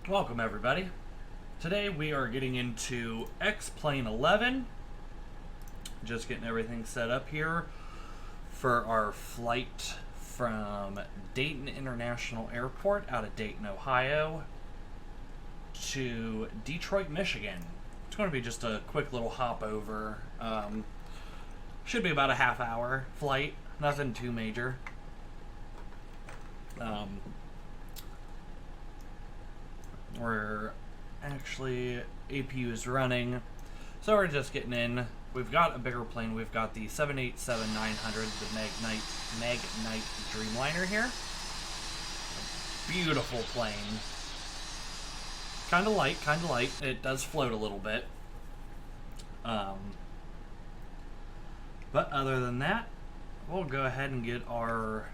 Welcome everybody. Today we are getting into X-Plane 11. Just getting everything set up here for our flight from Dayton International Airport out of Dayton, Ohio to Detroit, Michigan. It's going to be just a quick little hop over. Should be about a half-hour flight. Nothing too major. We're actually, APU is running, so we're just getting in. We've got a bigger plane. We've got the 787-900, the Mag-Knight Dreamliner here. Beautiful plane. Kind of light. It does float a little bit. But other than that, we'll go ahead and get our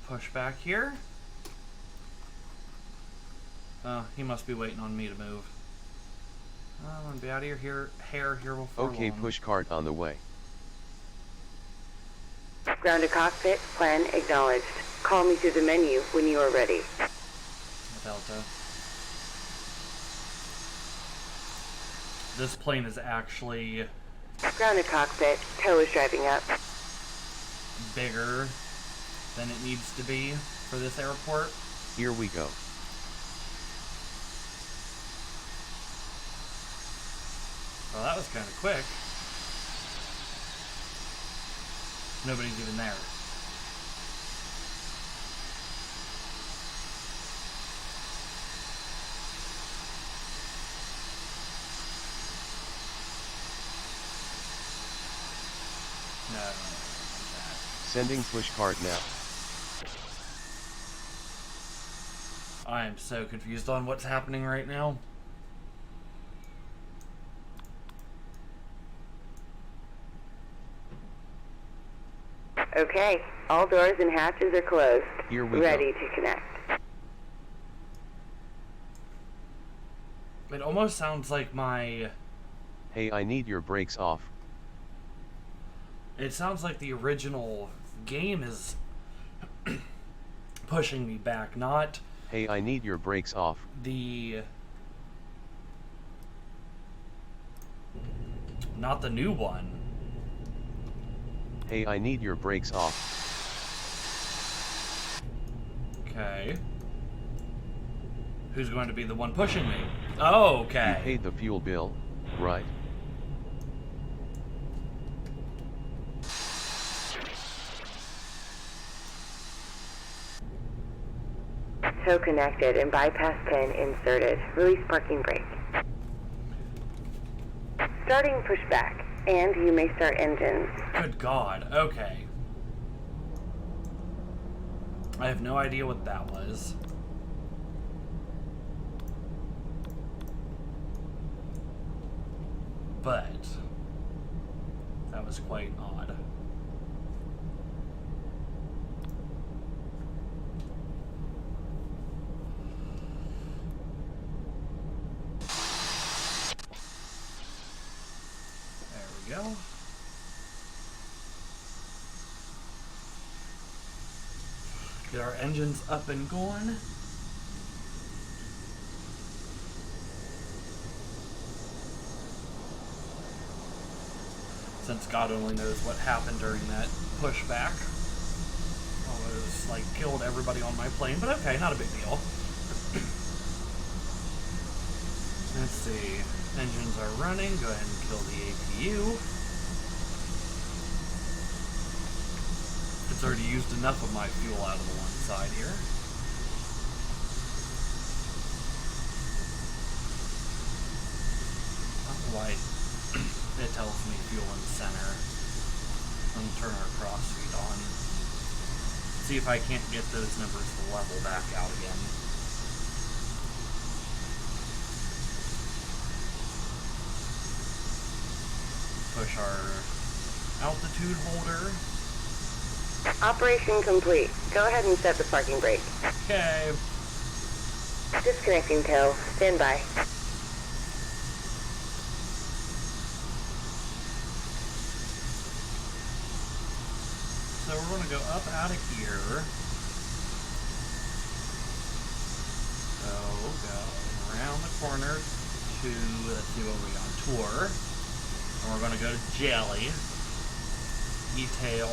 pushback here. He must be waiting on me to move. I'm gonna be out of here here before Okay, long. push cart on the way. Ground to cockpit, plan acknowledged. Call me through the menu when you are ready. Delta. This plane is actually Ground to cockpit, tow is driving up. bigger than it needs to be for this airport. Here we go. Well, that was kind of quick. Nobody's even there. No. Sending push cart now. I am so confused on what's happening right now. Okay, all doors and hatches are closed. Here we ready go. to connect. It almost sounds like my... Hey, I need your brakes off. It sounds like the original game is pushing me back, not Hey, I need your brakes off. not the new one. Hey, I need your brakes off. Okay. Who's going to be the one pushing me? Oh, okay. You paid the fuel bill, right? Tow connected and bypass pin inserted. Release parking brake. Starting pushback, and you may start engines. Good God. Okay. I have no idea what that was. But that was quite odd. There we go. Get our engines up and going. Since God only knows what happened during that pushback. Almost like killed everybody on my plane, but okay, not a big deal. Let's see. Engines are running. Go ahead and kill the APU. It's already used enough of my fuel out of the one side here. Alright. It tells me fuel in center. Let me turn our cross feed on. See if I can't get those numbers to level back out again. Push our altitude holder. Operation complete. Go ahead and set the parking brake. Okay. Disconnecting tow. Stand by. So we're going to go up out of here. go around the corner to, let's see what we got, tour. And we're going to go to Jelly. Detail.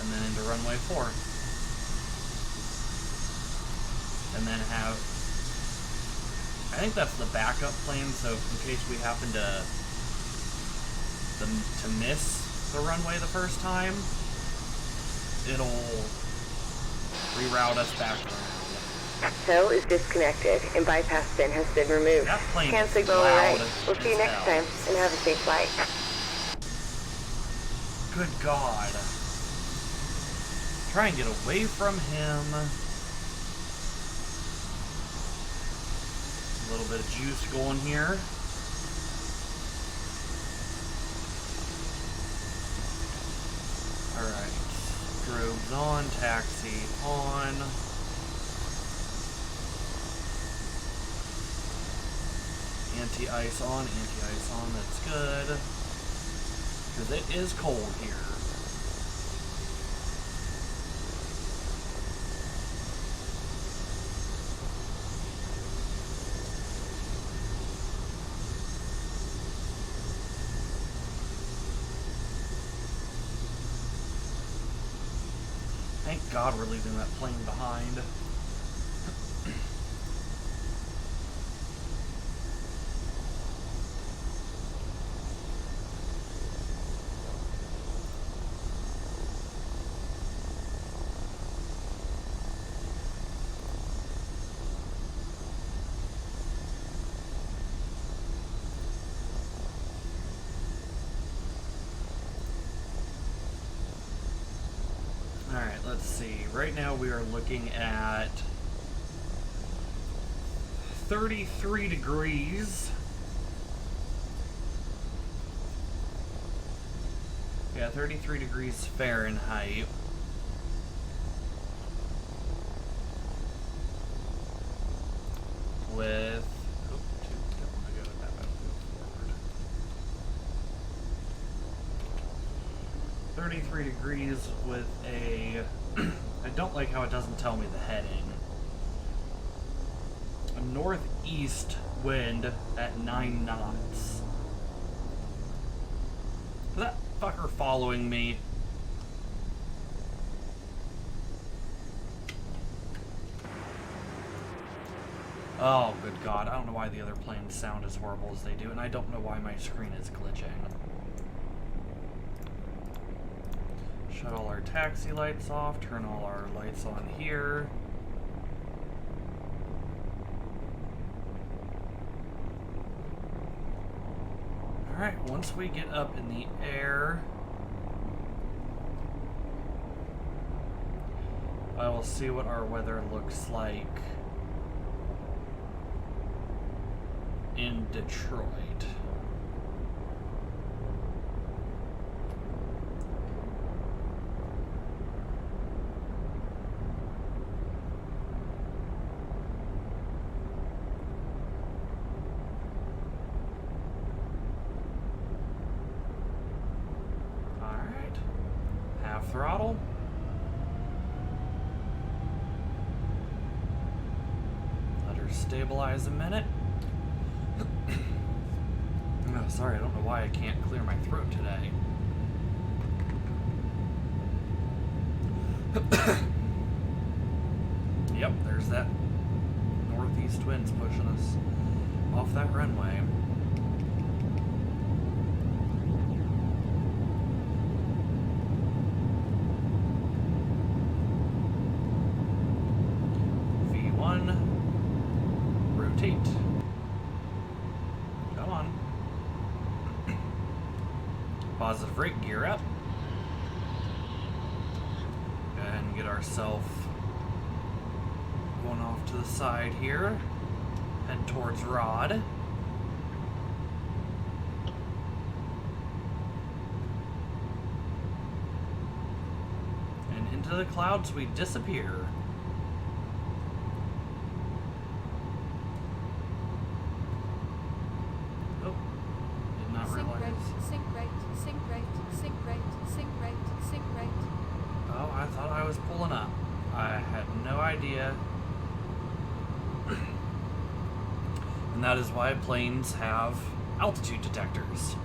And then into runway 4. And then have, I think that's the backup plane, so in case we happen to miss the runway the first time, it'll reroute us back around. Tow is disconnected and bypass pin has been removed. That plane Hand is signal loud right. We'll see you as next hell. time and have a safe flight. Good God. Try and get away from him. A little bit of juice going here. Alright. Strobes on, taxi on. Anti-ice on, that's good. Because it is cold here. Thank God we're leaving that plane behind. Alright, let's see. Right now we are looking at 33 degrees. Yeah, 33 degrees Fahrenheit. With... Oh, don't want to go that way. Go forward. 33 degrees with a... I don't like how it doesn't tell me the heading. A northeast wind at 9 knots. Is that fucker following me? Oh, good God. I don't know why the other planes sound as horrible as they do, and I don't know why my screen is glitching. Shut all our taxi lights off, turn all our lights on here. Alright, once we get up in the air, I will see what our weather looks like in Detroit. Throttle. Let her stabilize a minute. Oh, sorry, I don't know why I can't clear my throat today. Yep, there's that northeast wind's pushing us off that runway. Rotate. Come on. Positive rate, gear up. Go ahead and get ourselves going off to the side here. Head towards Rod. And into the clouds we disappear. Sync rate, sync rate, sync rate, sync rate, sync rate, sync rate. And that is why planes have altitude detectors.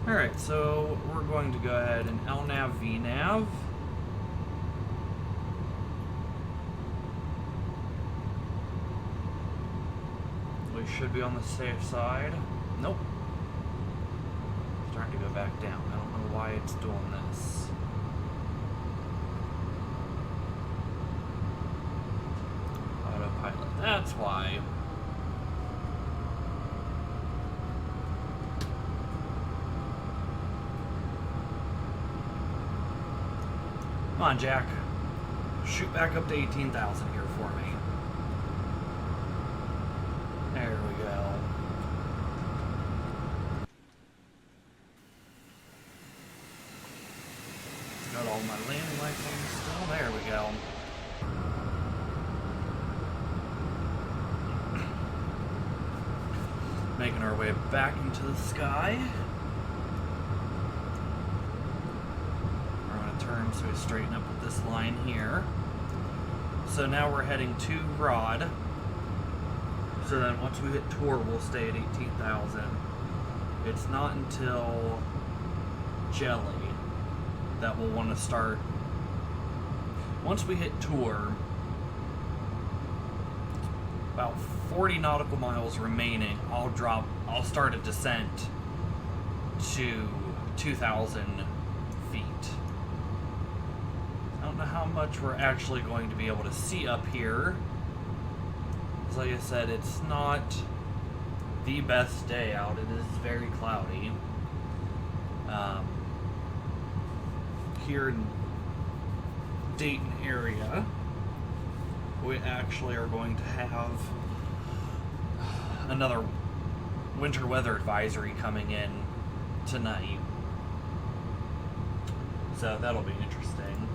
Alright, so we're going to go ahead and LNAV, VNAV. We should be on the safe side. Nope. Starting to go back down. I don't know why it's doing this. Autopilot. That's why. Come on, Jack. Shoot back up to 18,000 here for me. There we go. Got all my landing lights on still. There we go. Making our way back into the sky. We're going to turn so we straighten up with this line here. So now we're heading to Rod. So then once we hit Tor, we'll stay at 18,000. It's not until Jelly that we'll want to start. Once we hit Tor, about 40 nautical miles remaining, I'll start a descent to 2,000 feet. I don't know how much we're actually going to be able to see up here. Like I said, it's not the best day out. It is very cloudy. Here in Dayton area, we actually are going to have another winter weather advisory coming in tonight. So that'll be interesting.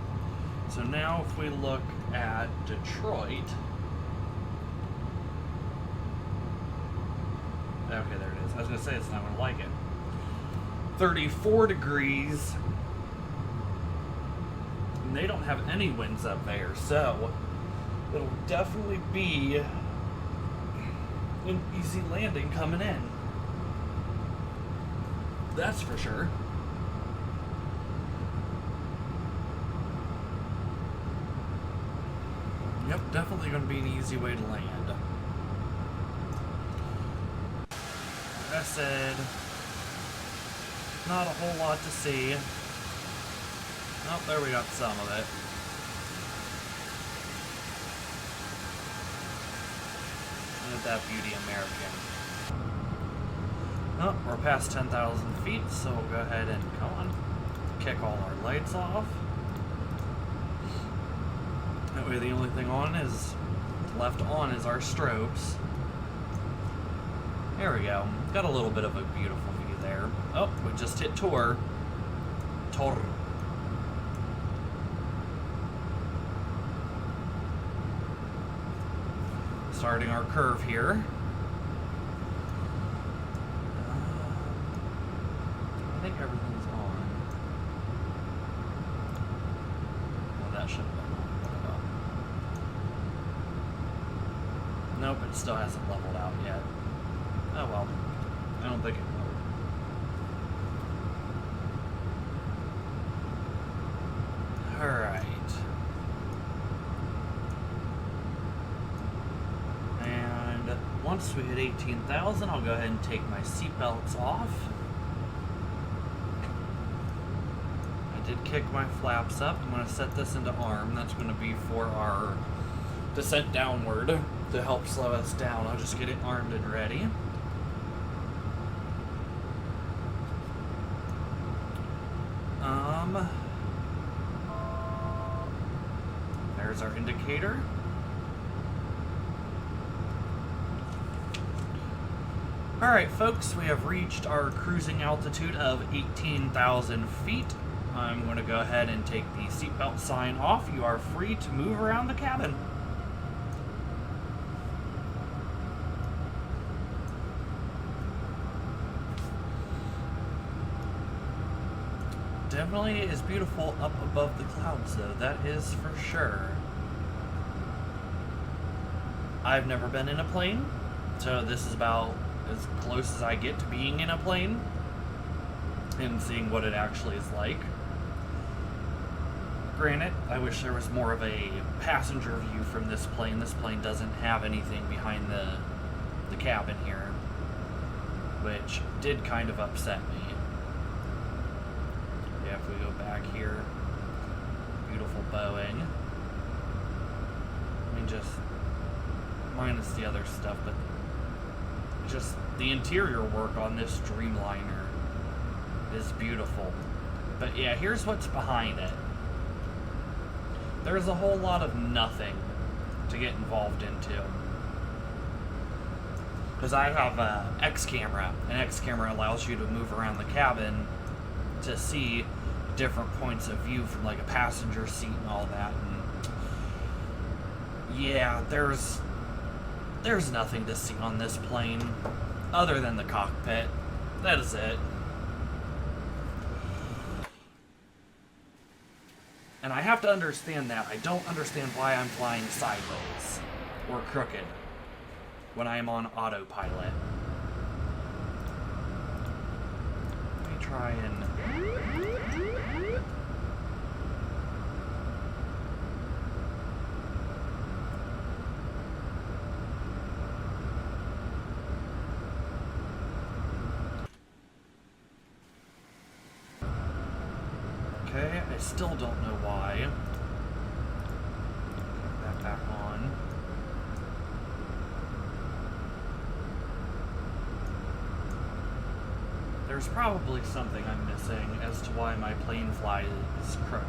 So now if we look at Detroit. Okay, there it is. I was going to say it's not going to like it. 34 degrees. And they don't have any winds up there, so it'll definitely be an easy landing coming in. That's for sure. Yep, definitely going to be an easy way to land. I said, not a whole lot to see. Oh, there we got some of it. Look at that beauty, American. Oh, we're past 10,000 feet, so we'll go ahead and come on, kick all our lights off. That way the only thing left on is our strobes. There we go. Got a little bit of a beautiful view there. Oh, we just hit Tor. Tor. Starting our curve here. I think everything's on. Well, that should have been on. Nope, it still hasn't leveled out yet. Oh well, I don't think it will. Alright. And once we hit 18,000, I'll go ahead and take my seatbelts off. I did kick my flaps up. I'm going to set this into arm. That's going to be for our descent downward to help slow us down. I'll just get it armed and ready. There's our indicator. Alright folks, we have reached our cruising altitude of 18,000 feet. I'm going to go ahead and take the seatbelt sign off. You are free to move around the cabin. Definitely is beautiful up above the clouds though, that is for sure. I've never been in a plane, So this is about as close as I get to being in a plane and seeing what it actually is like. Granted, I wish there was more of a passenger view from this plane. This plane doesn't have anything behind the cabin here, which did kind of upset me. Yeah, if we go back here, beautiful Boeing. I mean, just minus the other stuff, but just the interior work on this Dreamliner is beautiful. But yeah, here's what's behind it. There's a whole lot of nothing to get involved into. Because I have an X camera. An X camera allows you to move around the cabin to see different points of view from like a passenger seat and all that. And yeah, there's nothing to see on this plane other than the cockpit. That is it. And I have to understand that. I don't understand why I'm flying sideways or crooked when I am on autopilot. Let me try and... Okay, I still don't know why. Put that back on. There's probably something I'm missing as to why my plane fly is crooked.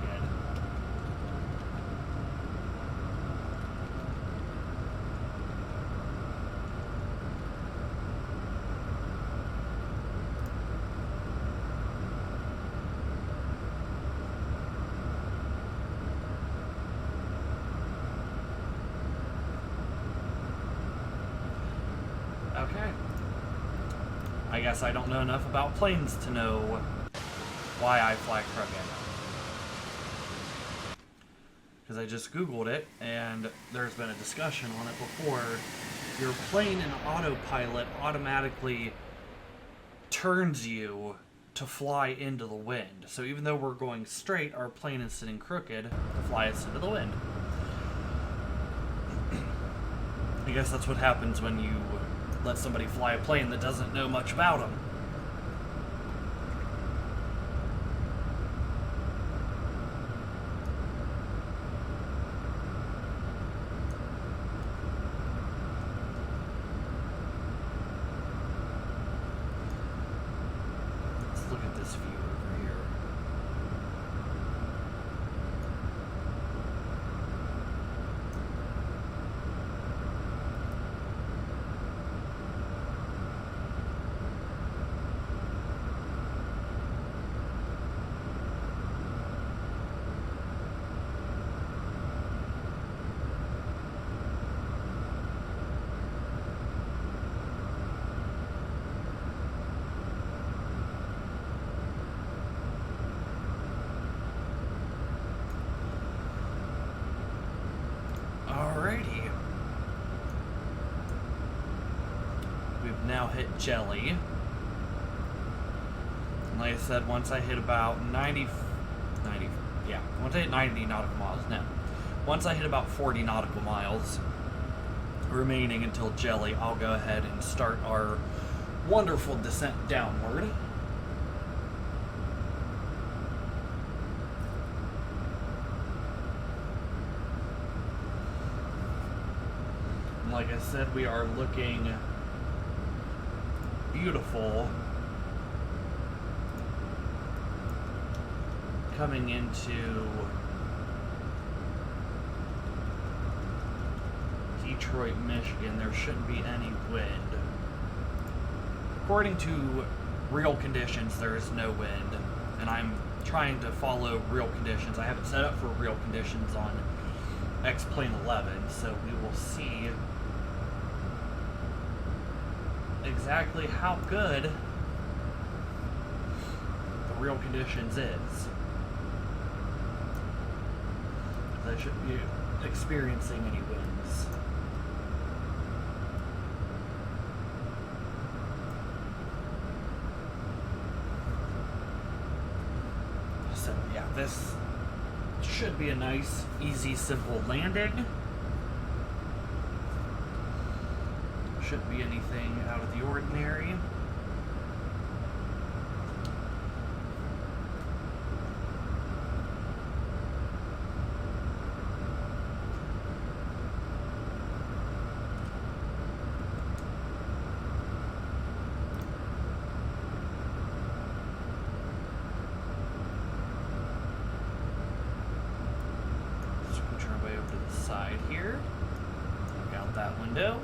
Okay. I guess I don't know enough about planes to know why I fly crooked. Because I just Googled it, and there's been a discussion on it before. Your plane in autopilot automatically turns you to fly into the wind. So even though we're going straight, our plane is sitting crooked to fly us into the wind. I guess that's what happens when you let somebody fly a plane that doesn't know much about them. Let's look at this view over here. Alrighty. We've now hit Jelly. And like I said, once I hit about 90, once I hit 90 nautical miles, no. Once I hit about 40 nautical miles remaining until Jelly, I'll go ahead and start our wonderful descent downward. Like I said, we are looking beautiful coming into Detroit, Michigan. There shouldn't be any wind. According to real conditions, there is no wind, and I'm trying to follow real conditions. I have it set up for real conditions on X-Plane 11, so we will see exactly how good the real conditions is. I shouldn't be experiencing any winds. this should be a nice, easy, simple landing. Shouldn't be anything out of the ordinary. Switch our way over to the side here. Look out that window.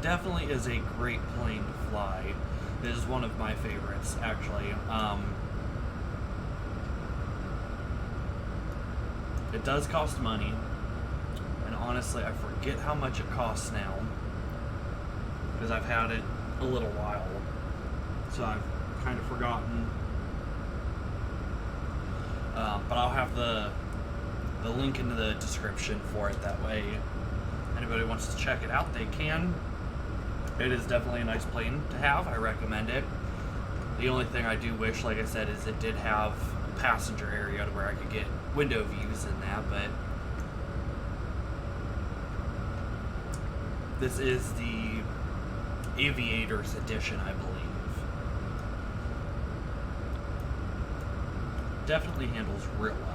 Definitely is a great plane to fly. This is one of my favorites, actually. It does cost money, and honestly, I forget how much it costs now, because I've had it a little while, so I've kind of forgotten. But I'll have the link into the description for it. That way, anybody wants to check it out, they can. It is definitely a nice plane to have. I recommend it. The only thing I do wish, like I said, is it did have a passenger area where I could get window views in that, but this is the Aviators edition, I believe. Definitely handles real well.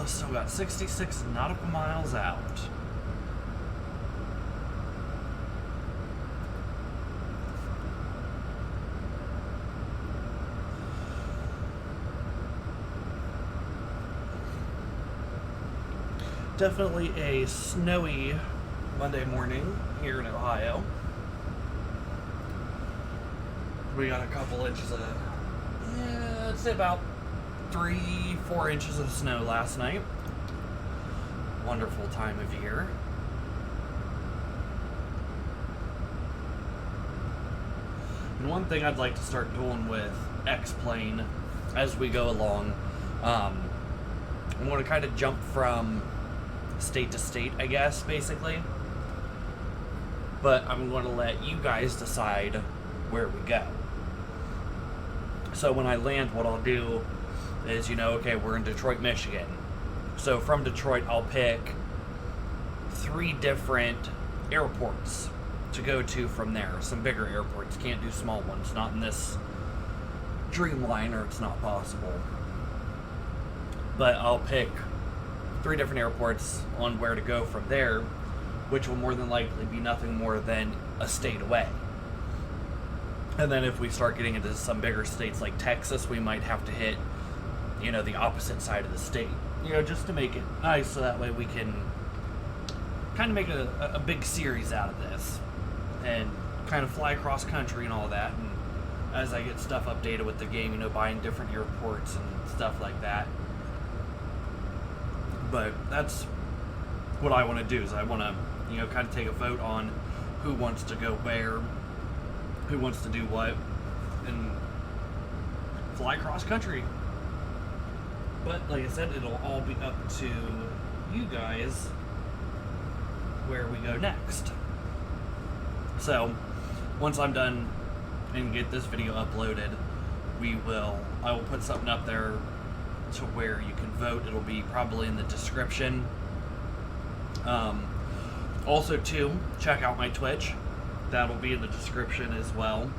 Still got 66 nautical miles out. Definitely a snowy Monday morning here in Ohio. We got a couple inches of, I'd say about 3-4 inches of snow last night. Wonderful time of year. And one thing I'd like to start doing with X-Plane as we go along, I'm going to kind of jump from state to state, I guess, basically. But I'm going to let you guys decide where we go. So when I land, what I'll do is, okay, we're in Detroit, Michigan. So from Detroit, I'll pick 3 different airports to go to from there. Some bigger airports, can't do small ones. Not in this Dreamliner, it's not possible. But I'll pick 3 different airports on where to go from there, which will more than likely be nothing more than a state away. And then if we start getting into some bigger states like Texas, we might have to hit the opposite side of the state, just to make it nice, so that way we can kind of make a big series out of this and kind of fly across country and all that. And as I get stuff updated with the game, buying different airports and stuff like that. But that's what I want to do, is I want to, kind of take a vote on who wants to go where, who wants to do what, and fly cross country. But like I said, it'll all be up to you guys where we go next. So once I'm done and get this video uploaded, I will put something up there to where you can vote. It'll be probably in the description. Also, too, check out my Twitch. That'll be in the description as well.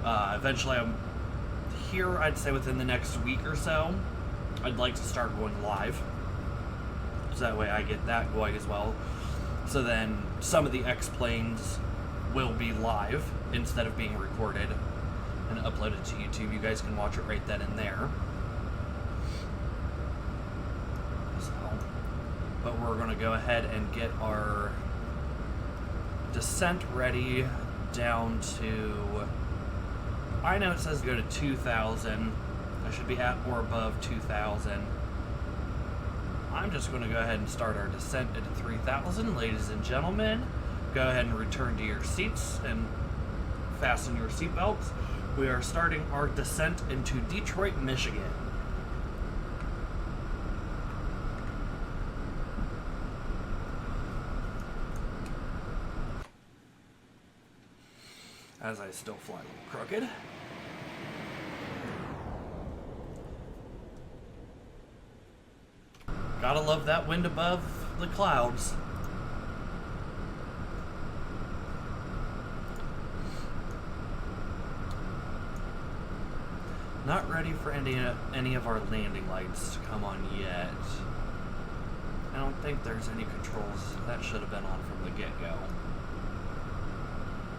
Eventually, I'm here, I'd say within the next week or so, I'd like to start going live. So that way I get that going as well. So then some of the X-Planes will be live instead of being recorded and uploaded to YouTube. You guys can watch it right then and there. So, but we're going to go ahead and get our descent ready down to, I know it says go to 2,000. I should be at or above 2,000. I'm just going to go ahead and start our descent into 3,000. Ladies and gentlemen, go ahead and return to your seats and fasten your seatbelts. We are starting our descent into Detroit, Michigan. As I still fly a little crooked. Gotta love that wind above the clouds. Not ready for any of our landing lights to come on yet. I don't think there's any controls. That should have been on from the get-go.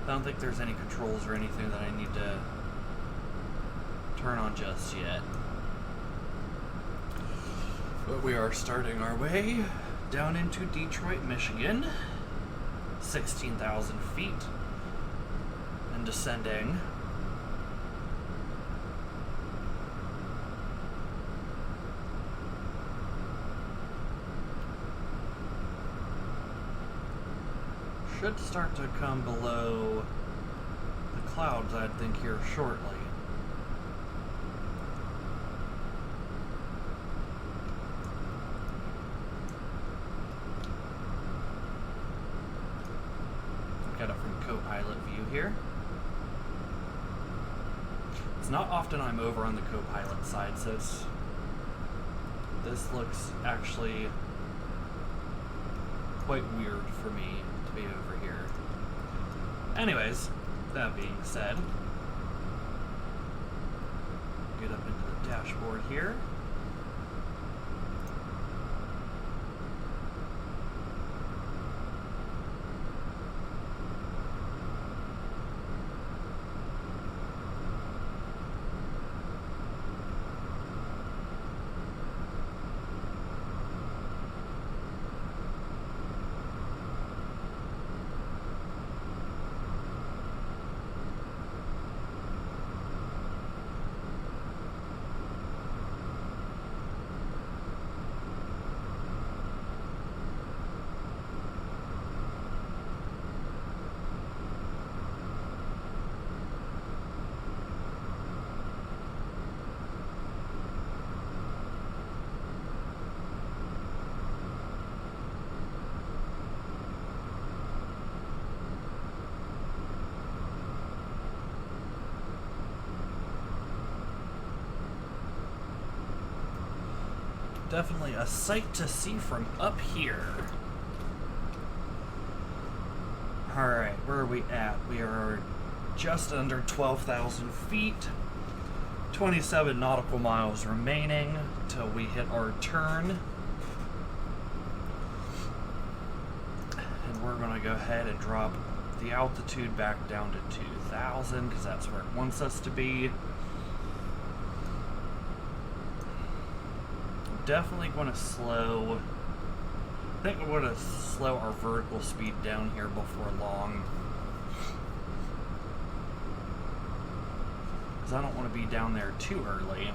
I don't think there's any controls or anything that I need to turn on just yet. But we are starting our way down into Detroit, Michigan. 16,000 feet. And descending. Should start to come below the clouds, I think, here shortly. Got it from co-pilot view here. It's not often I'm over on the co-pilot side, so this looks actually quite weird for me to be over here. Anyways, that being said, get up into the dashboard here. Definitely a sight to see from up here. Alright, where are we at? We are just under 12,000 feet. 27 nautical miles remaining till we hit our turn. And we're going to go ahead and drop the altitude back down to 2,000 because that's where it wants us to be. Definitely going to slow. I think we're going to slow our vertical speed down here before long. Because I don't want to be down there too early.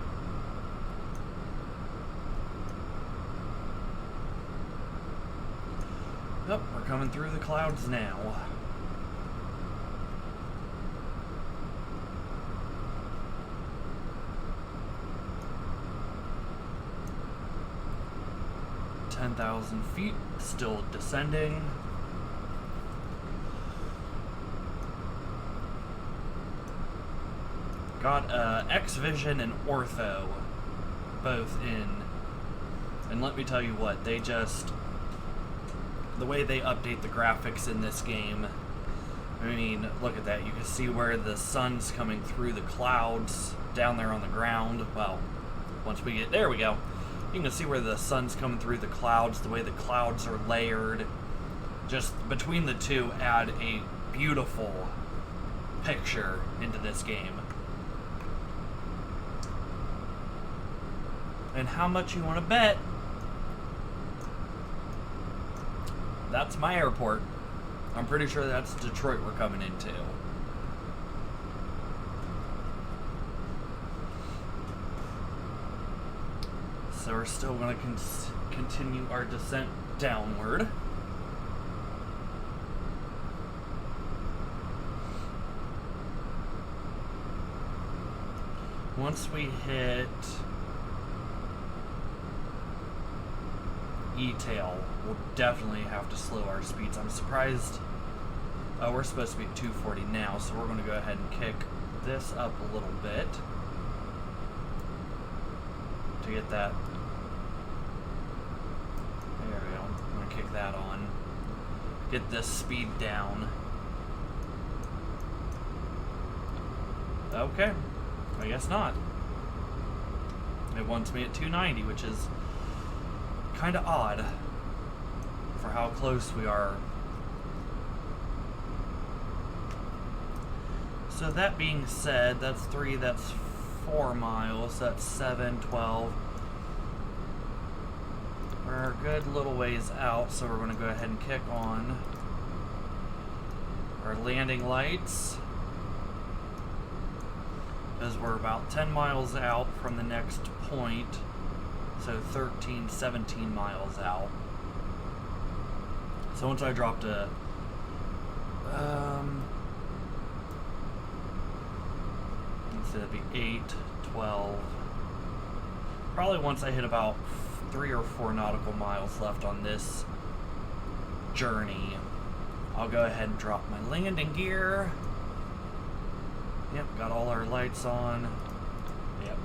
Yep, we're coming through the clouds now. Feet, still descending. Got X-Vision and Ortho both in. And let me tell you what, they just... The way they update the graphics in this game, I mean, look at that. You can see where the sun's coming through the clouds down there on the ground. Well, once we get... There we go. You can see where the sun's coming through the clouds, the way the clouds are layered. Just between the two add a beautiful picture into this game. And how much you want to bet? That's my airport. I'm pretty sure that's Detroit we're coming into. So we're still going to continue our descent downward. Once we hit E-tail, we'll definitely have to slow our speeds. I'm surprised. We're supposed to be at 240 now, so we're going to go ahead and kick this up a little bit to get that. There we go. I'm going to kick that on. Get this speed down. Okay. I guess not. It wants me at 290, which is kind of odd for how close we are. So that being said, that's 3, that's 4 miles, that's 7, 12. We're a good little ways out, so we're going to go ahead and kick on our landing lights, because we're about 10 miles out from the next point. So 13, 17 miles out. So once I drop to, let's say that'd be 8, 12. Probably once I hit about 3 or 4 nautical miles left on this journey, I'll go ahead and drop my landing gear. Yep, got all our lights on. Yep.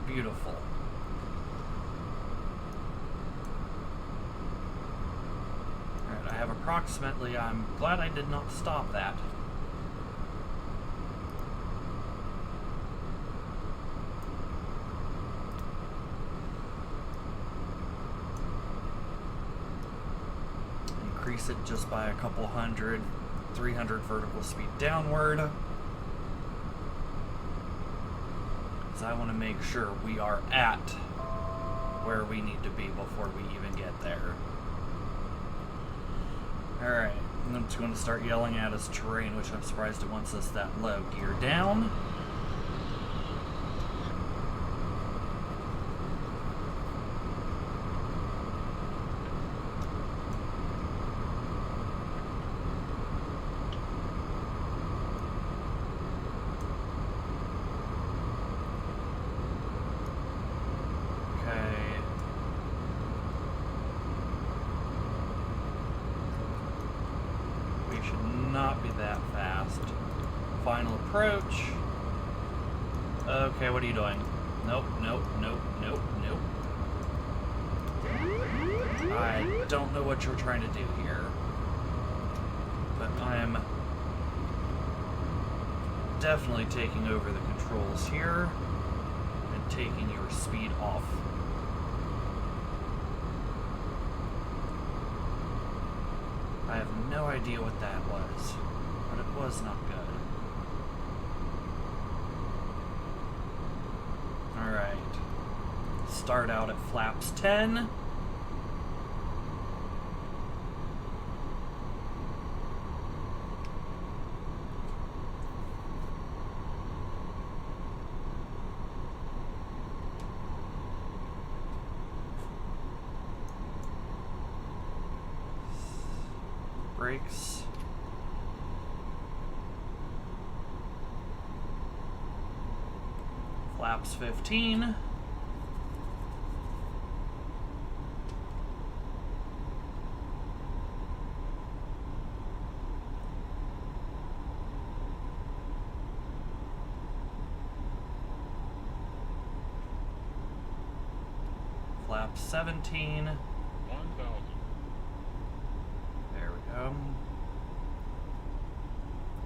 Beautiful. Alright, I have approximately, I'm glad I did not stop that. Increase it just by a couple hundred, 300 vertical speed downward. I want to make sure we are at where we need to be before we even get there. Alright, I'm just going to start yelling at us terrain, which I'm surprised it wants us that low. Gear down. Not be that fast. Final approach. Okay, what are you doing? Nope, nope, nope, nope, nope. I don't know what you're trying to do here, but I am definitely taking over the controls here and taking your speed off. I have no idea what that was, but it was not good. Alright. Start out at flaps 10. Brakes. Flaps 15. Flaps 17. 1,000. There we go.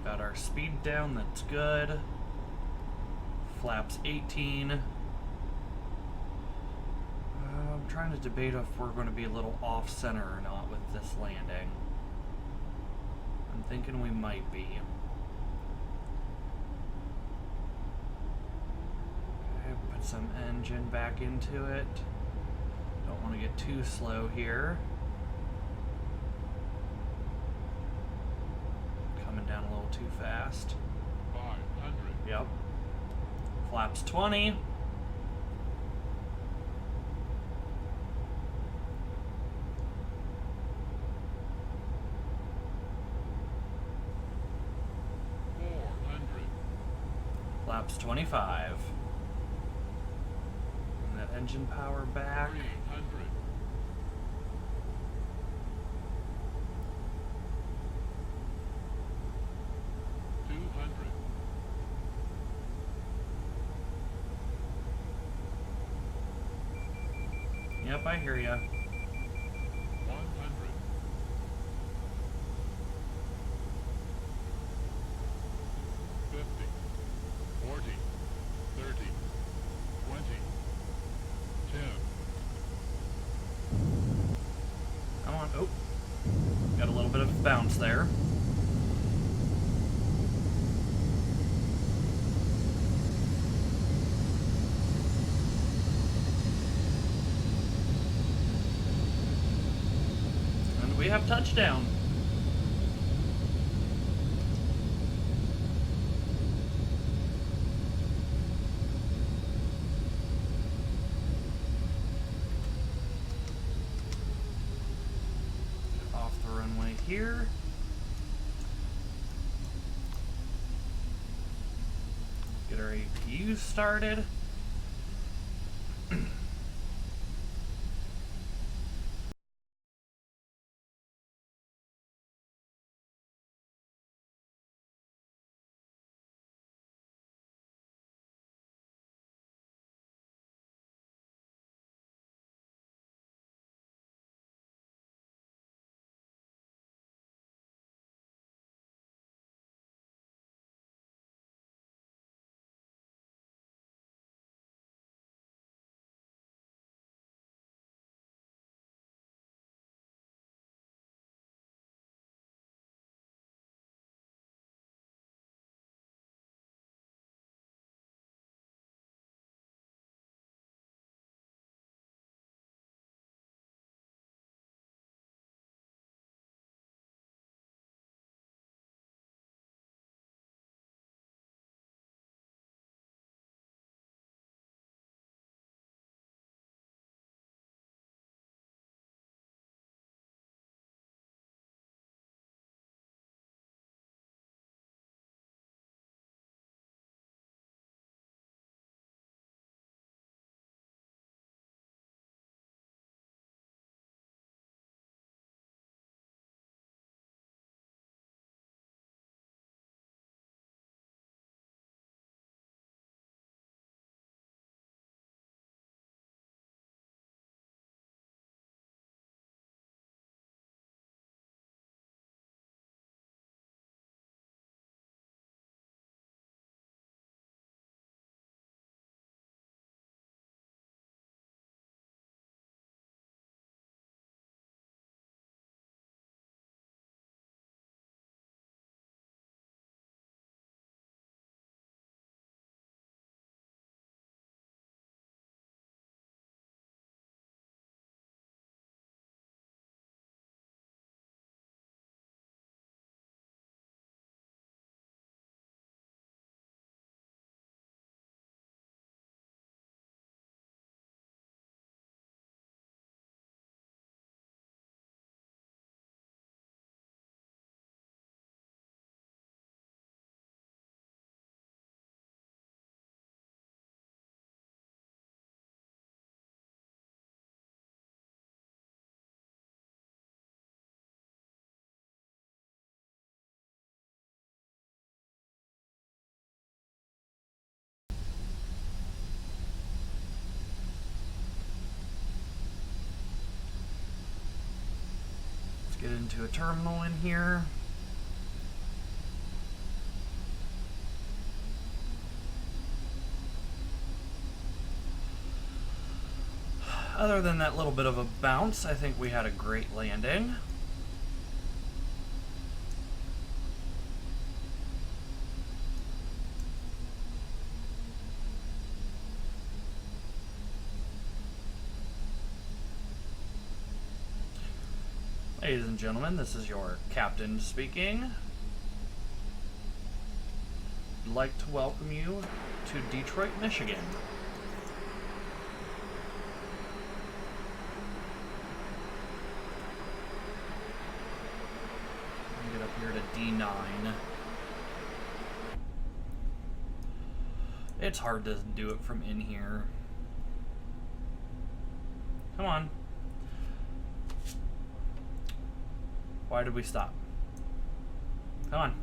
Got our speed down, that's good. Flaps 18. I'm trying to debate if we're going to be a little off-center or not with this landing. I'm thinking we might be. Okay, put some engine back into it. Don't want to get too slow here. Coming down a little too fast. 500. Yep. Flaps 20. Flaps 25. And that engine power back. 300. 200. Yep, I hear ya. 100. 50. 40. 30. 20. 10. Come on. Oh. Got a little bit of bounce there. And we have touchdown. Off the runway here. Get our APU started. into a terminal in here. Other than that little bit of a bounce, I think we had a great landing. Ladies and gentlemen, this is your captain speaking. I'd like to welcome you to Detroit, Michigan. Get up here to D9. It's hard to do it from in here. Come on. Why did we stop? Come on.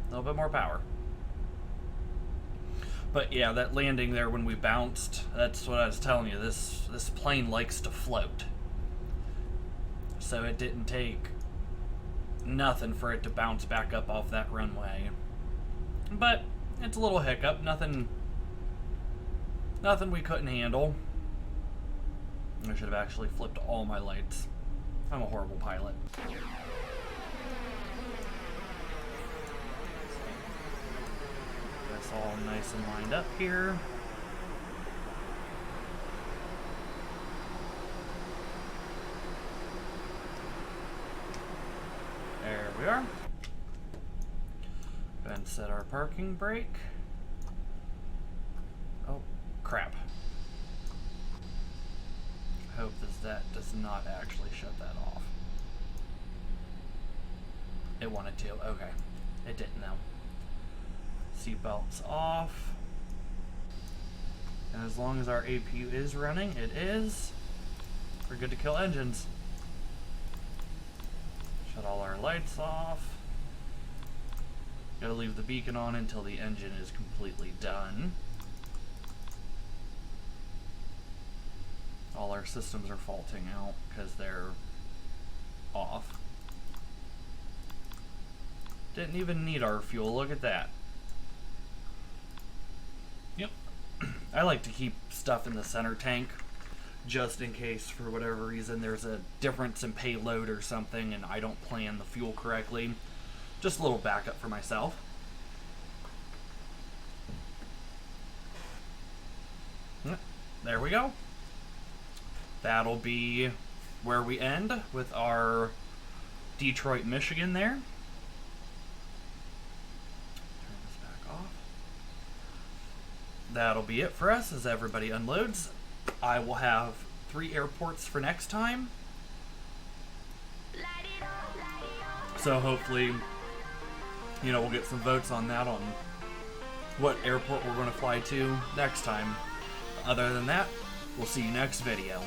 A little bit more power. But yeah, that landing there when we bounced, that's what I was telling you. This plane likes to float. So it didn't take nothing for it to bounce back up off that runway. But it's a little hiccup. Nothing we couldn't handle. I should have actually flipped all my lights. I'm a horrible pilot. That's all nice and lined up here. There we are. Go ahead and set our parking brake. Oh, crap. Hope that does not actually shut that off. It wanted to. Okay. It didn't though. Seatbelts off. And as long as our APU is running, it is. We're good to kill engines. Shut all our lights off. Gotta leave the beacon on until the engine is completely done. All our systems are faulting out because they're off. Didn't even need our fuel, look at that. Yep. I like to keep stuff in the center tank just in case for whatever reason there's a difference in payload or something and I don't plan the fuel correctly. Just a little backup for myself. Yep. There we go. That'll be where we end with our Detroit, Michigan there. Turn this back off. That'll be it for us as everybody unloads. I will have 3 airports for next time. So hopefully, you know, we'll get some votes on that, on what airport we're going to fly to next time. Other than that, we'll see you next video.